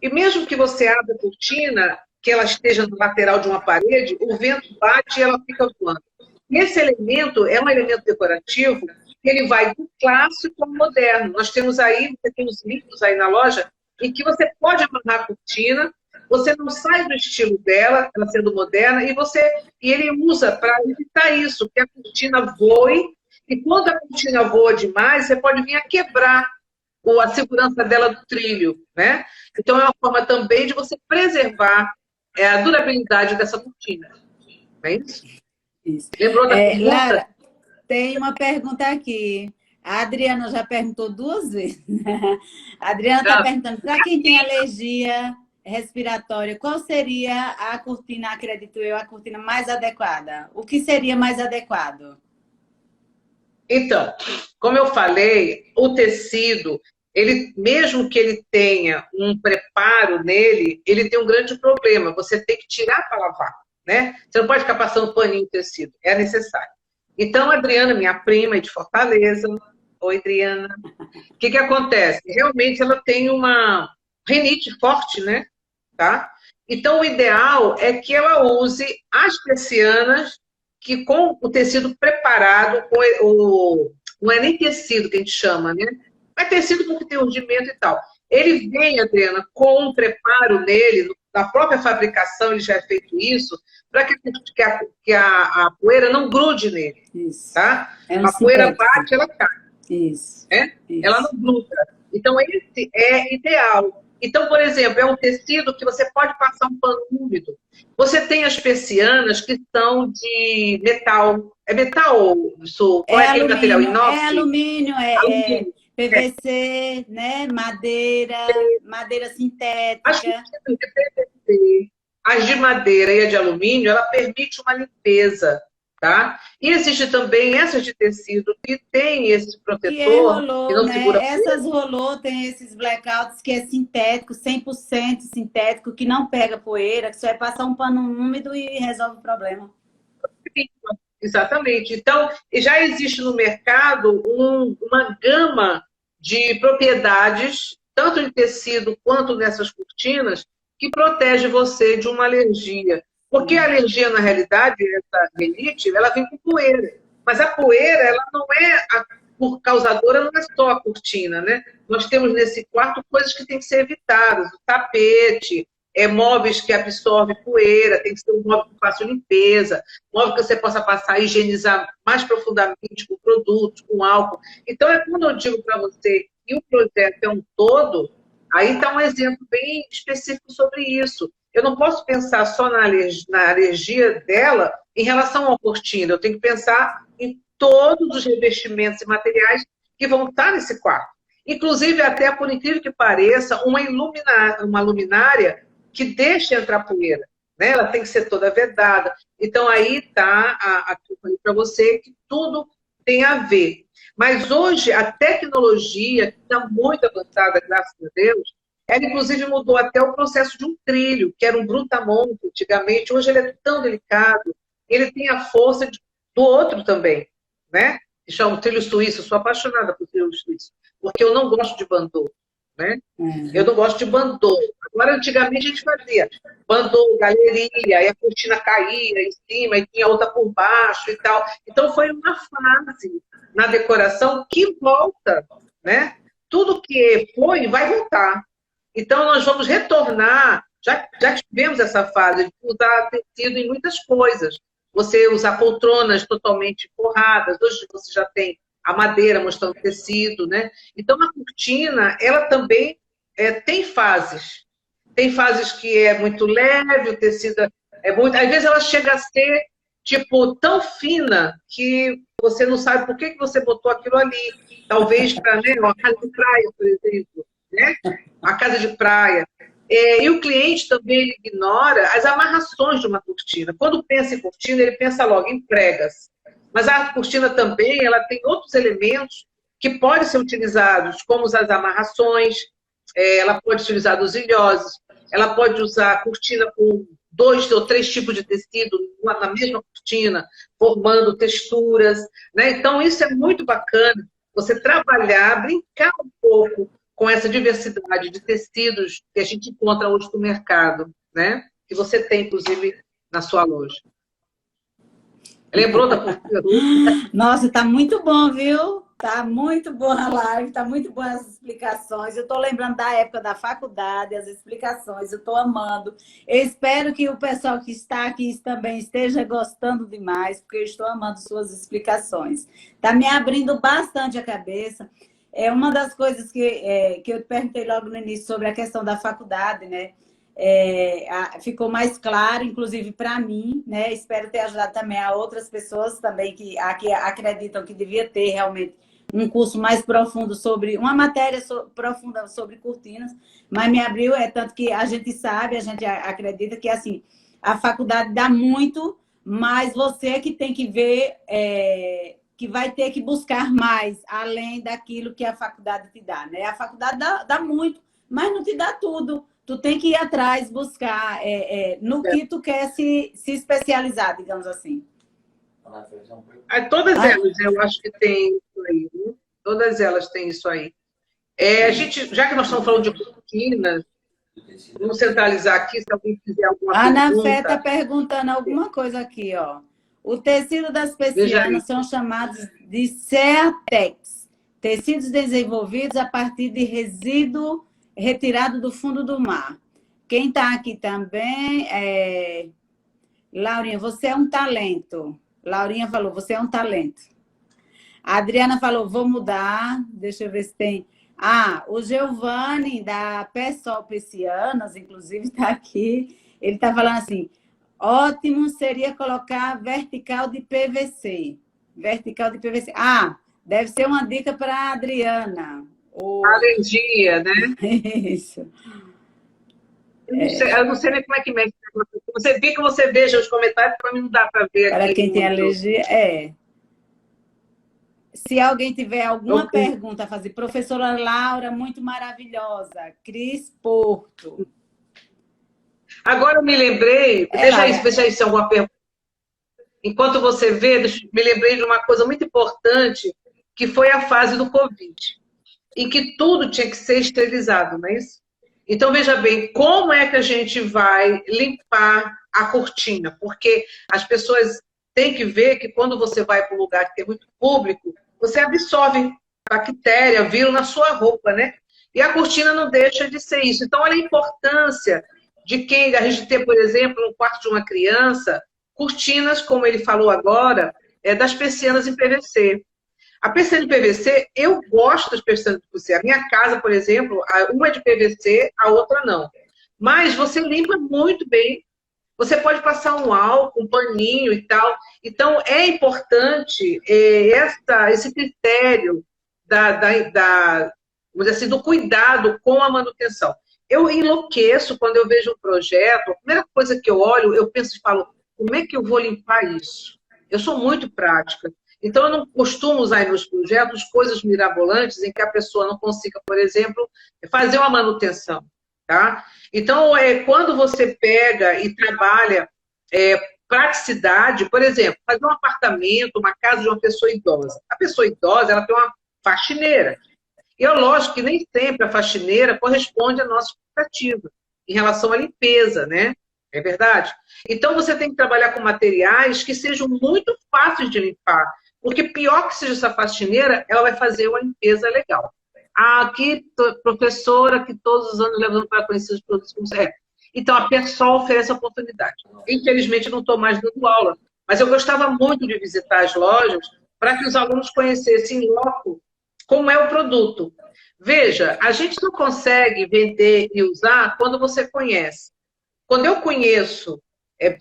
E mesmo que você abra a cortina, que ela esteja na lateral de uma parede, o vento bate e ela fica voando. E esse elemento é um elemento decorativo que ele vai do clássico ao moderno. Nós temos aí, você tem os livros aí na loja, em que você pode amarrar a cortina, você não sai do estilo dela, ela sendo moderna, e ele usa para evitar isso, que a cortina voe, e quando a cortina voa demais, você pode vir a quebrar a segurança dela do trilho, né? Então é uma forma também de você preservar a durabilidade dessa cortina. Não é isso? Isso. Lembrou da pergunta? Lara, tem uma pergunta aqui. A Adriana já perguntou 2 vezes. A Adriana está perguntando, para quem tem alergia respiratória, qual seria a cortina, acredito eu, a cortina mais adequada? O que seria mais adequado? Então, como eu falei, o tecido, ele, mesmo que ele tenha um preparo nele, ele tem um grande problema. Você tem que tirar para lavar, né? Você não pode ficar passando paninho no tecido, é necessário. Então, a Adriana, minha prima, é de Fortaleza. Oi, Adriana. O que acontece? Realmente ela tem uma rinite forte, né? Tá? Então, o ideal é que ela use as persianas que com o tecido preparado, não é nem tecido que a gente chama, né? É tecido porque tem urdimento e tal. Ele vem, Adriana, com um preparo nele, na própria fabricação ele já é feito isso, para que a poeira não grude nele. Isso. Tá? A poeira bate, ela cai. Isso. Isso. Ela não gruda. Então, esse é ideal. Então, por exemplo, é um tecido que você pode passar um pano úmido. Você tem as persianas que são de metal. É metal? Qual é aquele material? Inox? É alumínio, alumínio. PVC, né? Madeira sintética. As de madeira e a de alumínio, ela permite uma limpeza. Tá? E existe também essas de tecido que tem esse protetor rolô, que não segura. Essas rolô tem esses blackouts que é sintético, 100% sintético, que não pega poeira, que só é passar um pano úmido e resolve o problema. Exatamente. Então, já existe no mercado uma gama de propriedades, tanto em tecido quanto nessas cortinas, que protege você de uma alergia. Porque a alergia, na realidade, essa rinite, ela vem com poeira. Mas a poeira, ela não é por causadora, não é só a cortina, né? Nós temos nesse quarto coisas que têm que ser evitadas. O tapete, móveis que absorvem poeira, tem que ser um móvel com fácil limpeza, móvel que você possa passar e higienizar mais profundamente com produtos, com álcool. Então, quando eu digo para você que o projeto é um todo, aí está um exemplo bem específico sobre isso. eu não posso pensar só na alergia dela em relação ao cortina. Eu tenho que pensar em todos os revestimentos e materiais que vão estar nesse quarto. Inclusive, até por incrível que pareça, uma luminária que deixe entrar poeira. Né? Ela tem que ser toda vedada. Então, aí está aqui para você que tudo tem a ver. Mas hoje, a tecnologia, que está muito avançada, graças a Deus, ela, inclusive, mudou até o processo de um trilho, que era um brutamonte antigamente. Hoje ele é tão delicado, ele tem a força do outro também, né? Que chama o trilho suíço. Eu sou apaixonada por trilho suíço, porque eu não gosto de bandô, né? Eu não gosto de bandô. Agora, antigamente, a gente fazia bandô, galeria, aí a cortina caía em cima, e tinha outra por baixo e tal. Então, foi uma fase na decoração que volta, né? Tudo que foi, vai voltar. Então, nós vamos retornar, já tivemos essa fase de usar tecido em muitas coisas. Você usar poltronas totalmente forradas, hoje você já tem a madeira mostrando tecido, né? Então, a cortina, ela também tem fases. Tem fases que é muito leve, o tecido é muito... Às vezes ela chega a ser, tipo, tão fina que você não sabe por que você botou aquilo ali. Talvez para, né, uma casa de praia, por exemplo, né? A casa de praia. E o cliente também ele ignora as amarrações de uma cortina. Quando pensa em cortina, ele pensa logo em pregas. Mas a cortina também ela tem outros elementos que podem ser utilizados, como as amarrações, ela pode utilizar dos ilhoses, ela pode usar a cortina com 2 ou 3 tipos de tecido na mesma cortina, formando texturas. Né? Então, isso é muito bacana, você trabalhar, brincar um pouco com essa diversidade de tecidos que a gente encontra hoje no mercado, né? Que você tem, inclusive, na sua loja. Lembrou da pergunta? Nossa, tá muito bom, viu? Tá muito boa a live, tá muito boa as explicações. Eu tô lembrando da época da faculdade, as explicações, eu tô amando. Eu espero que o pessoal que está aqui também esteja gostando demais, porque eu estou amando suas explicações. Tá me abrindo bastante a cabeça. É uma das coisas que eu te perguntei logo no início sobre a questão da faculdade, né? Ficou mais claro, inclusive para mim, né? Espero ter ajudado também a outras pessoas também que acreditam que devia ter realmente um curso mais profundo sobre, uma matéria profunda sobre cortinas, mas me abriu, tanto que a gente sabe, a gente acredita que assim, a faculdade dá muito, mas você que tem que ver, que vai ter que buscar mais, além daquilo que a faculdade te dá, né? A faculdade dá muito, mas não te dá tudo. Tu tem que ir atrás, buscar no que tu quer se especializar, digamos assim. Todas elas, eu acho que tem isso aí. Né? Todas elas têm isso aí. A gente, já que nós estamos falando de cortinas, vamos centralizar aqui, se alguém quiser alguma pergunta. A Ana Fé está perguntando alguma coisa aqui, ó. O tecido das persianas são chamados de Ceatex, tecidos desenvolvidos a partir de resíduo retirado do fundo do mar. Quem está aqui também é... Laurinha, você é um talento. Laurinha falou, você é um talento. A Adriana falou, vou mudar. Deixa eu ver se tem... o Giovanni, da Pessoal Persianas, inclusive, está aqui. Ele está falando assim, ótimo seria colocar vertical de PVC. Vertical de PVC. Deve ser uma dica para a Adriana. Alergia, né? Isso. Eu não sei nem como é que mexe. Você vê que você veja os comentários, para mim não dá para ver. Para quem tem alergia, Se alguém tiver alguma pergunta a fazer, professora Laura, muito maravilhosa. Cris Porto. Agora eu me lembrei, deixa aí se alguma pergunta. Enquanto você vê, me lembrei de uma coisa muito importante, que foi a fase do Covid, em que tudo tinha que ser esterilizado, não é isso? Então, veja bem, como é que a gente vai limpar a cortina? Porque as pessoas têm que ver que quando você vai para um lugar que tem muito público, você absorve bactéria, vírus na sua roupa, né? E a cortina não deixa de ser isso. Então, olha a importância de a gente ter, por exemplo, no quarto de uma criança, cortinas, como ele falou agora, das persianas em PVC. A persiana de PVC, eu gosto das persianas de PVC. A minha casa, por exemplo, uma é de PVC, a outra não. Mas você limpa muito bem. Você pode passar um álcool, um paninho e tal. Então, é importante esse critério vamos dizer assim, do cuidado com a manutenção. Eu enlouqueço quando eu vejo um projeto. A primeira coisa que eu olho, eu penso e falo, como é que eu vou limpar isso? Eu sou muito prática. Então, eu não costumo usar nos projetos coisas mirabolantes em que a pessoa não consiga, por exemplo, fazer uma manutenção. Tá? Então, quando você pega e trabalha praticidade, por exemplo, fazer um apartamento, uma casa de uma pessoa idosa. A pessoa idosa, ela tem uma faxineira. E é lógico que nem sempre a faxineira corresponde à nossa expectativa em relação à limpeza, né? É verdade? Então, você tem que trabalhar com materiais que sejam muito fáceis de limpar, porque pior que seja essa faxineira, ela vai fazer uma limpeza legal. Aqui, professora, que todos os anos levando para conhecer os produtos como é. Então, a Persol oferece a oportunidade. Infelizmente, não estou mais dando aula, mas eu gostava muito de visitar as lojas para que os alunos conhecessem em loco como é o produto. Veja, a gente não consegue vender e usar quando você conhece. Quando eu conheço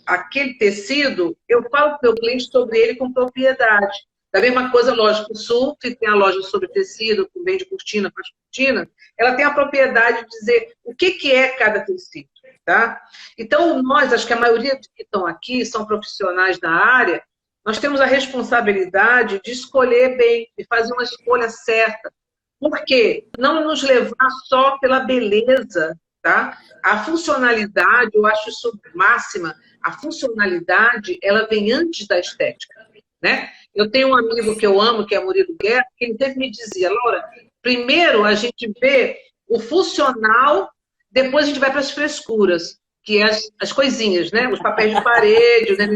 aquele tecido, eu falo para o meu cliente sobre ele com propriedade. Da mesma coisa, lógico, o Sul, que tem a loja sobre tecido, que vende cortina, faz cortina, ela tem a propriedade de dizer o que é cada tecido. Tá? Então, nós, acho que a maioria que estão aqui são profissionais da área, nós temos a responsabilidade de escolher bem, de fazer uma escolha certa. Por quê? Não nos levar só pela beleza, tá? A funcionalidade, eu acho isso máxima. A funcionalidade, ela vem antes da estética, né? Eu tenho um amigo que eu amo, que é Murilo Guerra, que ele sempre me dizia, Laura, primeiro a gente vê o funcional, depois a gente vai para as frescuras, que é as coisinhas, né? Os papéis de parede, né?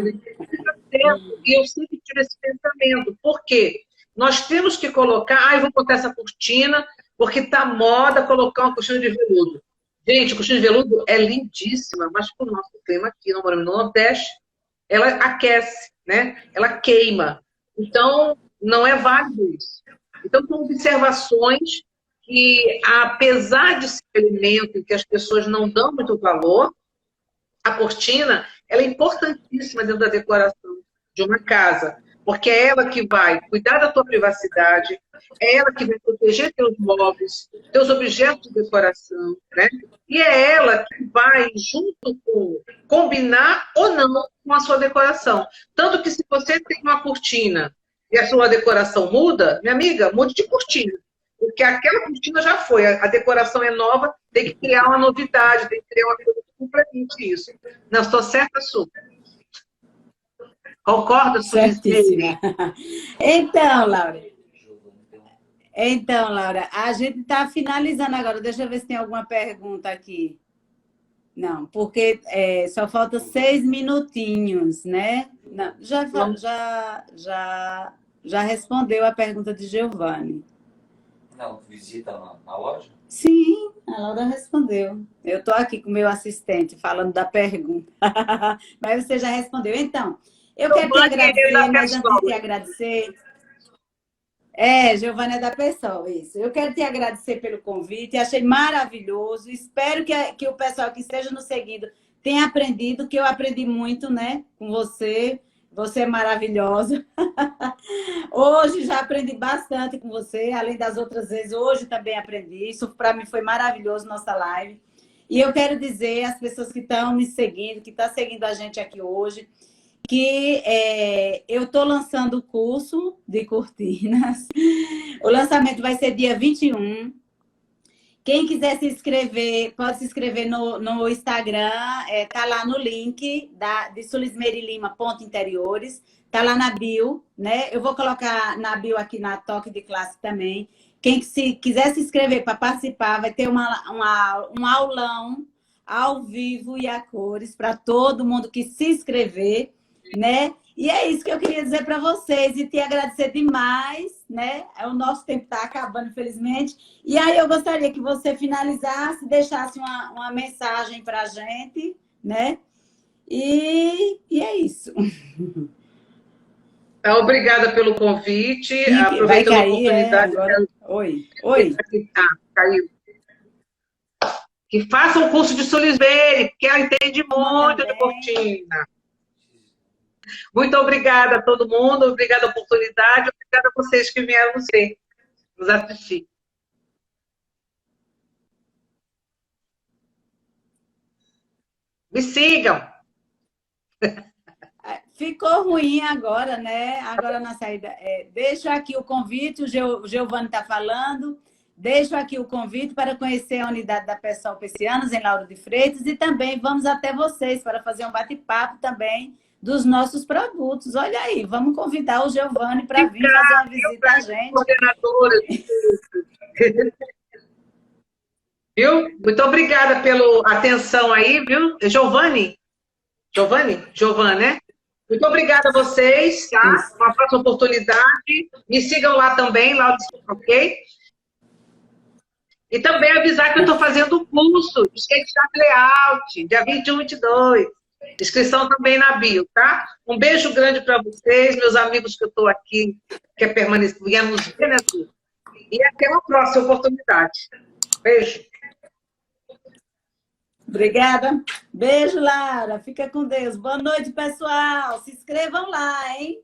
E eu sempre tive esse pensamento. Por quê? Nós temos que colocar, eu vou botar essa cortina, porque está moda colocar uma cortina de veludo. Gente, a cortina de veludo é lindíssima, mas para o nosso clima aqui, no Nordeste, ela aquece, né? Ela queima. Então, não é válido isso. Então, são observações que, apesar de ser um elemento que as pessoas não dão muito valor, a cortina, ela é importantíssima dentro da decoração de uma casa, porque é ela que vai cuidar da tua privacidade, é ela que vai proteger teus móveis, teus objetos de decoração, né? E é ela que vai, junto com, combinar ou não com a sua decoração. Tanto que se você tem uma cortina e a sua decoração muda, minha amiga, mude de cortina. Porque aquela cortina já foi, a decoração é nova, tem que criar uma novidade, tem que criar uma coisa que complemente isso. Não, estou certa, Su? Concorda, Su? Certíssima. Então, Laura, a gente está finalizando agora. Deixa eu ver se tem alguma pergunta aqui. Não, porque só falta 6 minutinhos, né? Não, já respondeu a pergunta de Giovanni. Não, visita na loja? Sim, a Laura respondeu. Eu estou aqui com o meu assistente falando da pergunta. Mas você já respondeu. Então, eu quero te agradecer, mas antes de te agradecer... Giovana é da Pessoa, isso. Eu quero te agradecer pelo convite, achei maravilhoso. Espero que o pessoal que esteja nos seguindo tenha aprendido, que eu aprendi muito, né, com você. Você é maravilhosa. Hoje já aprendi bastante com você, além das outras vezes, hoje também aprendi. Isso para mim foi maravilhoso, nossa live. E eu quero dizer às pessoas que estão me seguindo, que estão seguindo a gente aqui hoje, que eu estou lançando o curso de cortinas. O lançamento vai ser dia 21. Quem quiser se inscrever, pode se inscrever no Instagram, tá lá no link de sulismerilima.interiores, tá lá na bio, né? Eu vou colocar na bio aqui na Toque de Classe também. Quem quiser se inscrever para participar, vai ter um aulão ao vivo e a cores para todo mundo que se inscrever, né? E é isso que eu queria dizer para vocês e te agradecer demais, né? O nosso tempo está acabando, infelizmente. E aí eu gostaria que você finalizasse, deixasse uma mensagem para a gente, né? E é isso. Obrigada pelo convite. Vai cair, a oportunidade. Agora... Oi. Caiu. E façam o curso de Sulisberry, porque ela entende muito de Também. cortina. Muito obrigada a todo mundo, obrigada a oportunidade, obrigada a vocês que vieram nos ver, nos assistir. Me sigam. Ficou ruim agora, né? Agora na saída. Deixo aqui o convite, o Giovanni está falando. Deixo aqui o convite para conhecer a unidade da Pessoal Piscianos em Lauro de Freitas e também vamos até vocês para fazer um bate-papo também dos nossos produtos. Olha aí, vamos convidar o Giovanni para vir fazer uma visita a gente. Coordenadora. Viu? Muito obrigada pela atenção aí, viu? Giovanni? Giovanni, né? Muito obrigada a vocês, tá? Isso. Uma próxima oportunidade. Me sigam lá também, lá do ok? E também avisar que eu estou fazendo o curso de skate layout, dia 21 e 22. Inscrição também na bio, tá? Um beijo grande para vocês, meus amigos que eu estou aqui, que é permanecer, viemos ver, né, Tu? E até uma próxima oportunidade. Beijo. Obrigada. Beijo, Lara. Fica com Deus. Boa noite, pessoal. Se inscrevam lá, hein?